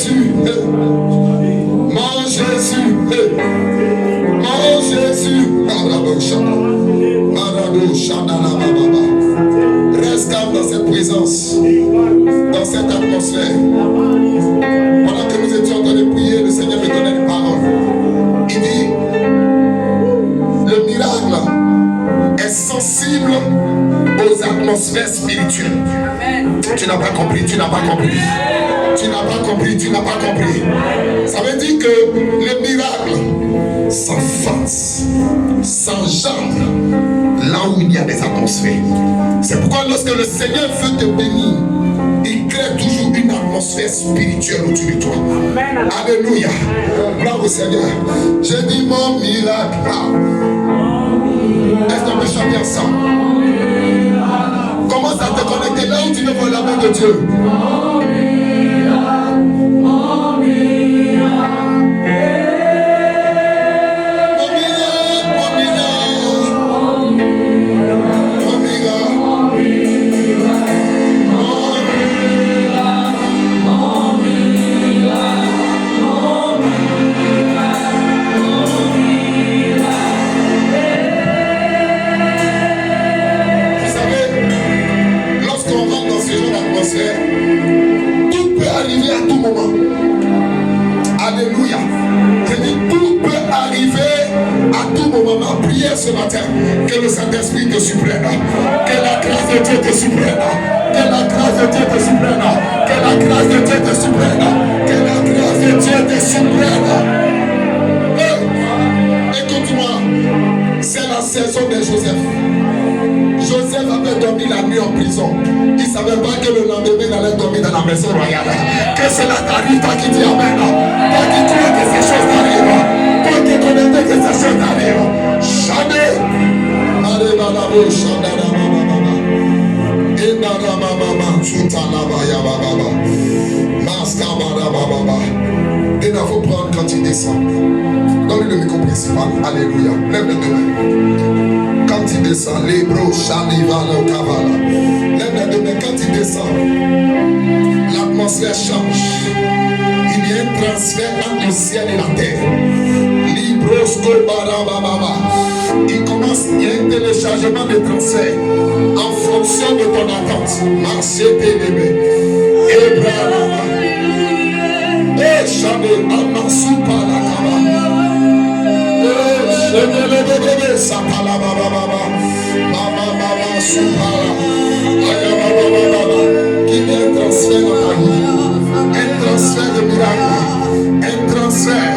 Jésus, mon Jésus, mon Jésus. Reste calme dans cette présence, dans cette atmosphère. Pendant que nous étions en train de prier, le Seigneur me donnait une parole. Il dit, le miracle est sensible aux atmosphères spirituelles. Tu n'as pas compris, tu n'as pas compris. Tu n'as pas compris, tu n'as pas compris. Ça veut dire que le miracle s'enfonce, s'engendre là où il y a des atmosphères. C'est pourquoi lorsque le Seigneur veut te bénir, il crée toujours une atmosphère spirituelle autour de toi. Amen. Alléluia. Gloire au Seigneur. J'ai dit mon miracle. Est-ce qu'on peut chanter ensemble? Commence à te connecter là où tu veux voir la main de Dieu. Tout peut arriver à tout moment. Alléluia. Je dis tout peut arriver à tout moment. Ma prière ce matin, que le Saint-Esprit te surprenne, que la grâce de Dieu te surprenne, que la grâce de Dieu te surprenne, que la grâce de Dieu te surprenne, que la grâce de Dieu te surprenne. Écoute-moi, c'est la saison de Joseph. Joseph avait dormi la nuit en prison. Il ne savait pas que le lendemain il allait dormir dans la maison royale. Que cela t'arrive, toi qui dis Amen. Toi qui crois que ces choses t'arrivent. Toi qui connais que ces choses t'arrivent. Jamais. Allez, balabo, chandara, baba. Indara, baba, chutalaba, yababa. Maskabara, baba. Il faut prendre quand il descend. Donne-lui le micro principal. Alléluia. Lève les deux mains. Quand il descend, les bros, chalivala, kavala. Lève les deux mains. Quand il descend, l'atmosphère change. Il y a un transfert entre le ciel et la terre. Libros, kobarababa. Il commence, il y a un téléchargement de transfert en fonction de ton attente. Marché bébé. Ebrahama. Et jamais Amasupa la Kaba. Et bébé, Sapala Baba. Mama Supala. Ayaba Baba. Qui met un transfert dans ta vie. Un transfert de miracle. Un transfert.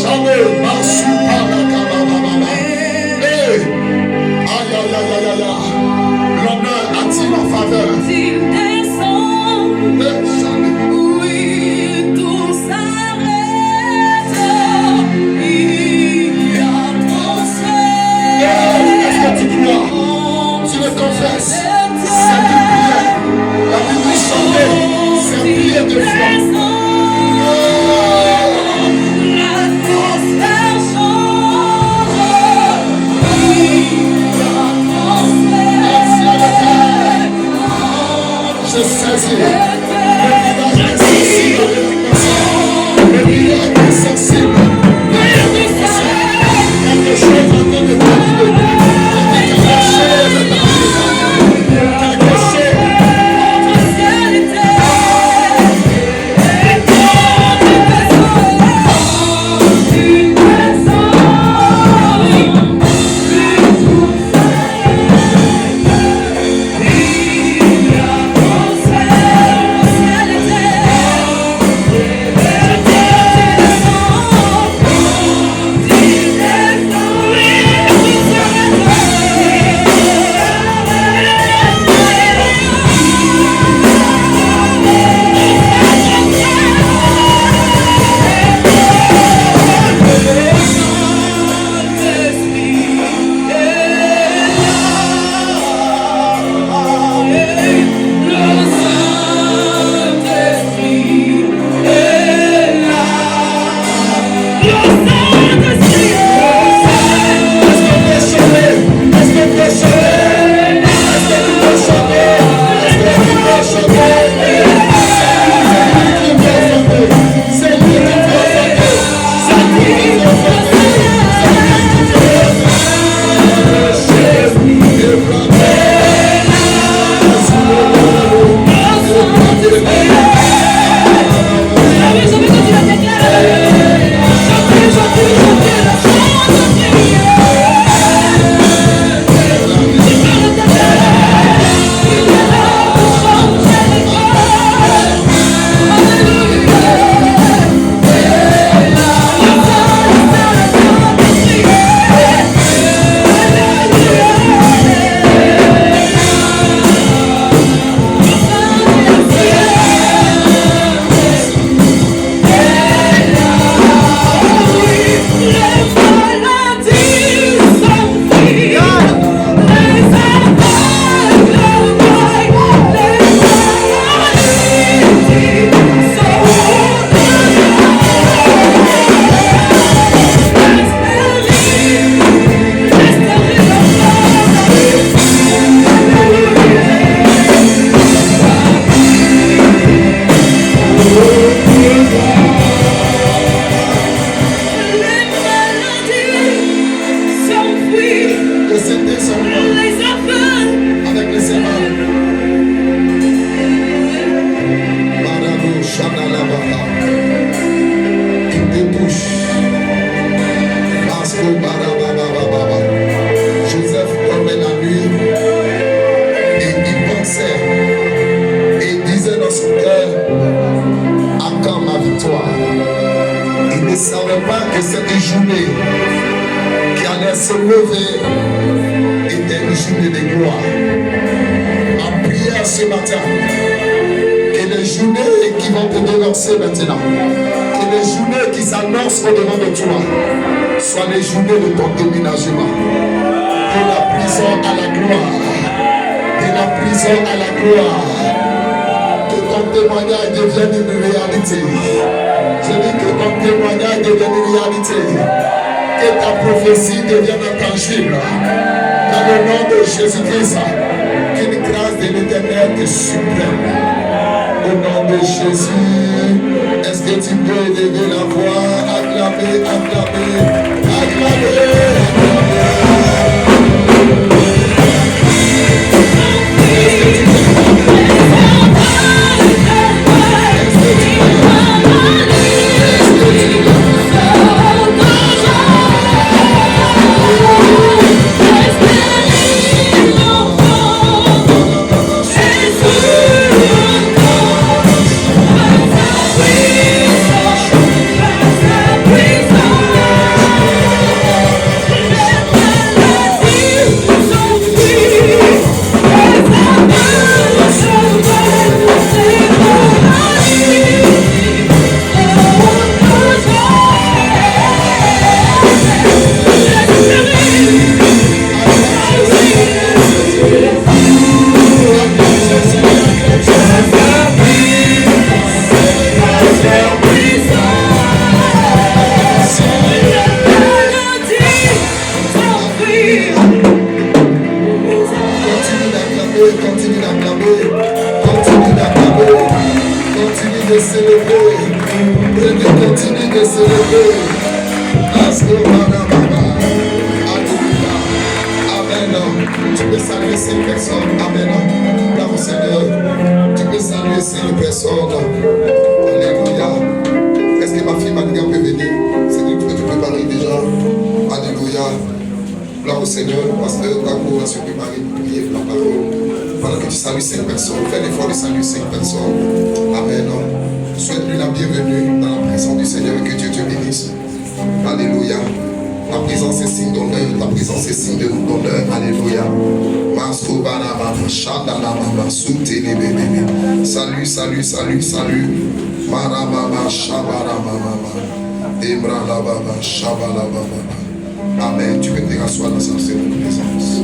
Jamais Masupa la Kaba Baba. Et aïe. L'honneur attire en faveur. Tu le confesses, c'est une prière. La Bible chantée, c'est une prière de foi. L'atmosphère change. Je saisis. Le miracle est sensible. Quelque chose en train de t'arriver. Yeah. savait pas que cette journée qui allait se lever était une journée de gloire. En prière ce matin, que les journées qui vont te dénoncer maintenant, que les journées qui s'annoncent au-devant de toi, soient les journées de ton déménagement. De la prison à la gloire. De la prison à la gloire. Que ton témoignage devienne une réalité. Je dis que ton témoignage devienne une réalité. Que ta prophétie devienne tangible. Dans le nom de Jésus-Christ, qu'une grâce de l'Éternel te supplème. Au nom de Jésus, est-ce que tu peux lever la voix, acclamer, acclamer, acclamer, acclamer. Salut, salut. Marababa, shabarababa. Ebralababa, shabalababa. Amen. Tu peux te rasseoir dans sa présence.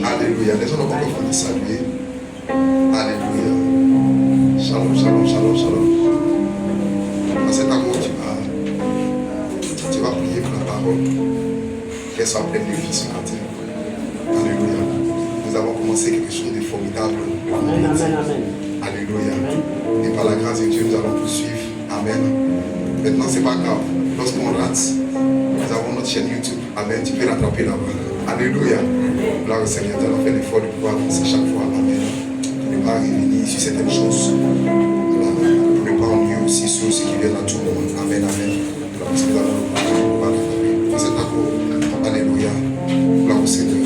Alléluia. Les gens n'ont pas encore de saluer. Alléluia. Shalom, shalom, shalom, shalom. Dans cet amour, tu vas prier pour la parole. Qu'elle soit pleine de vie ce matin. Alléluia. Nous avons commencé quelque chose de formidable. Amen, amen, amen. Alléluia. Et par la grâce de Dieu, nous allons poursuivre. Amen. Maintenant, c'est pas grave. Lorsqu'on rate, nous avons notre chaîne YouTube. Amen. Tu peux l'attraper là-bas. Alléluia. Gloire au Seigneur. Nous allons faire l'effort de pouvoir avancer chaque fois. Amen. Pour ne pas revenir sur certaines choses. Voilà. Pour ne pas ennuyer aussi sur ce qui vient à tout le monde. Amen, amen. Parce que nous allons pouvoir l'attraper. Cet accord. Alléluia. Gloire au Seigneur.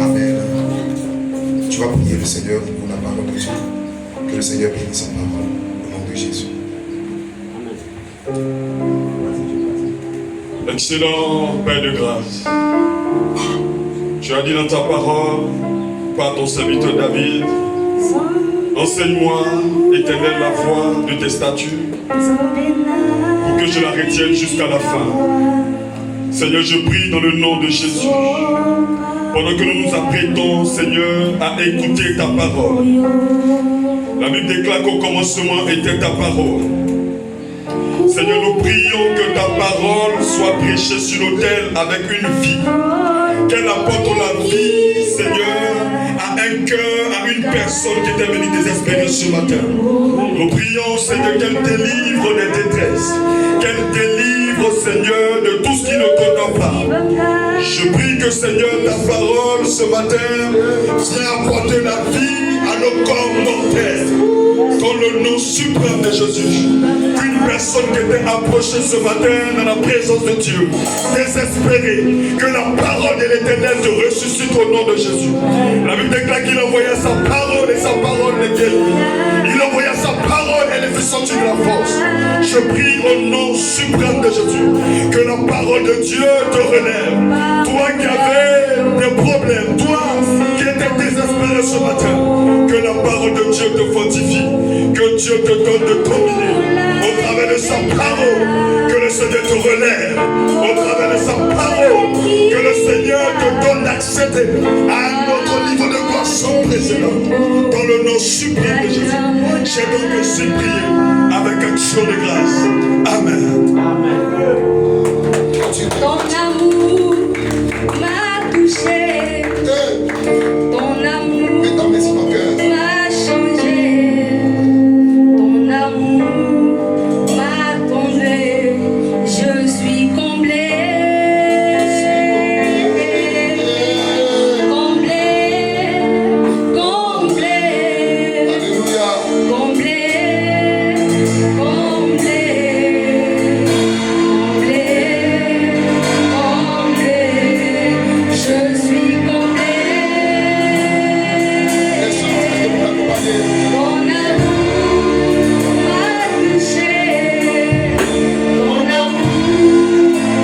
Amen. Tu vas prier le Seigneur pour la parole de Dieu. Que le Seigneur bénisse sa parole. Au nom de Jésus. Excellent Père de grâce. Tu as dit dans ta parole, par ton serviteur David, enseigne-moi, Éternel, la voie de tes statuts, pour que je la retienne jusqu'à la fin. Seigneur, je prie dans le nom de Jésus. Pendant que nous nous apprêtons, Seigneur, à écouter ta parole. La Bible déclare qu'au commencement était ta parole. Seigneur, nous prions que ta parole soit prêchée sur l'autel avec une vie. Qu'elle apporte la vie, Seigneur, à un cœur, à une personne qui était venue désespérée ce matin. Nous prions, Seigneur, qu'elle délivre des détresses. Qu'elle délivre, Seigneur, de tout ce qui ne t'honore pas. Je prie que, Seigneur, ta parole ce matin vienne apporter la vie à nos corps mortels. Dans le nom suprême de Jésus. Une personne qui était approchée ce matin dans la présence de Dieu, désespérée, que la parole de l'Éternel te ressuscite au nom de Jésus. La Bible déclare qu'il envoya sa parole et sa parole les guérit. Il envoya sa parole et les puissance et de la force. Je prie au nom suprême de Jésus que la parole de Dieu te relève. Toi qui avais des problèmes, toi qui étais désespéré ce matin, que la parole de Dieu te fortifie, que Dieu te donne de dominer au travers de sa parole, que le Seigneur te relève, au travers de sa parole, que le Seigneur te donne d'accès à un autre niveau de gloire sans précédent. Dans le nom suprême de Jésus, j'ai donc ainsi prié avec action de grâce. Amen. Ton amour m'a touché. Ton amour m'a changé. Ton amour m'a comblé. Je suis comblé. Comblé. Comblé. Comblé. Comblé. Je suis comblé. Ton amour m'a touché. Ton amour m'a changé. Ton amour m'a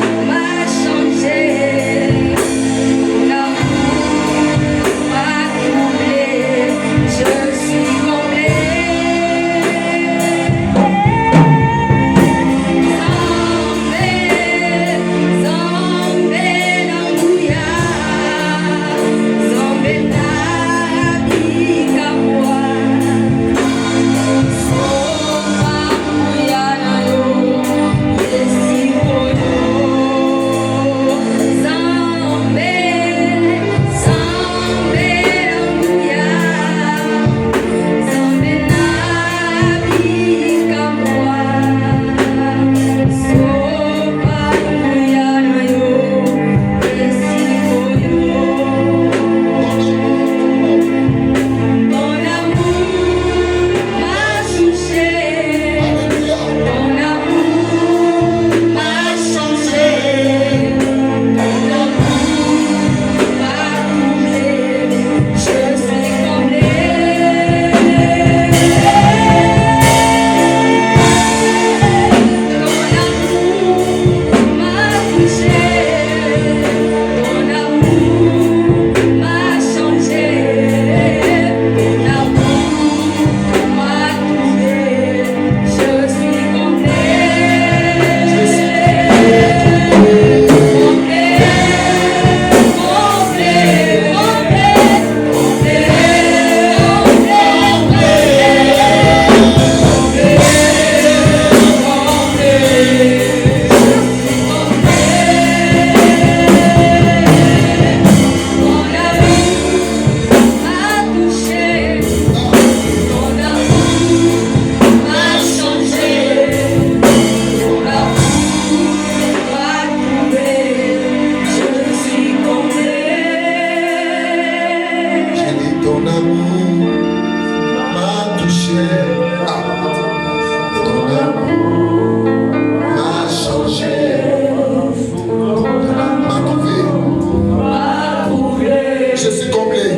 comblé. Je suis comblé.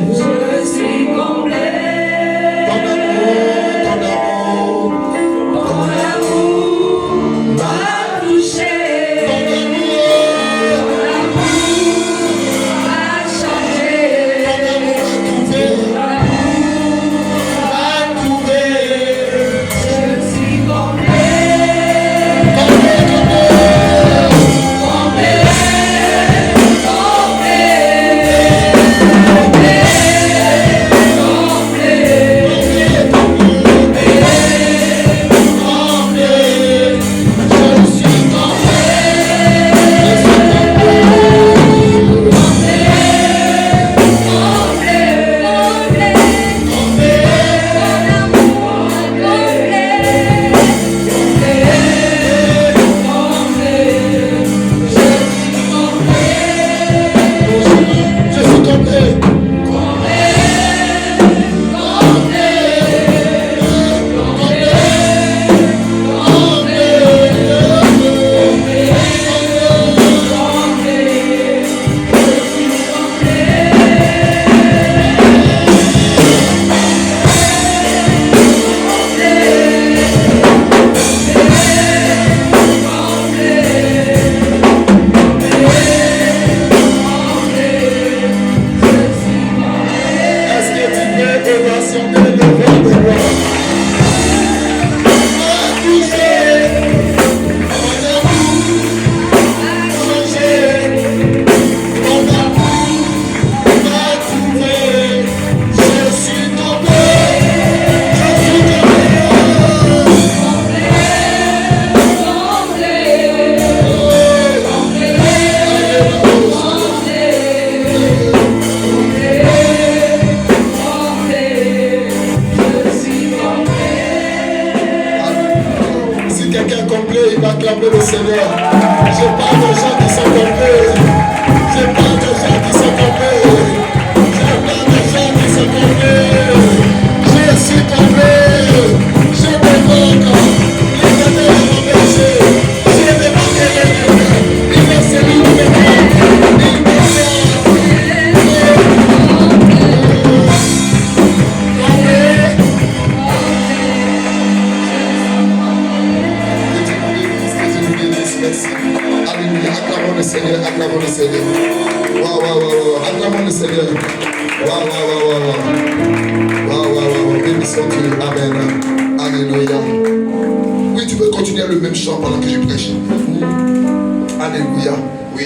Seigneur, acclamons le Seigneur. Waouh, waouh, waouh, acclamons le Seigneur. Waouh, waouh, waouh, waouh. Waouh, waouh, waouh, bénissons Dieu. Amen. Alléluia. Oui, tu peux continuer le même chant pendant que je prêche. Alléluia. Oui.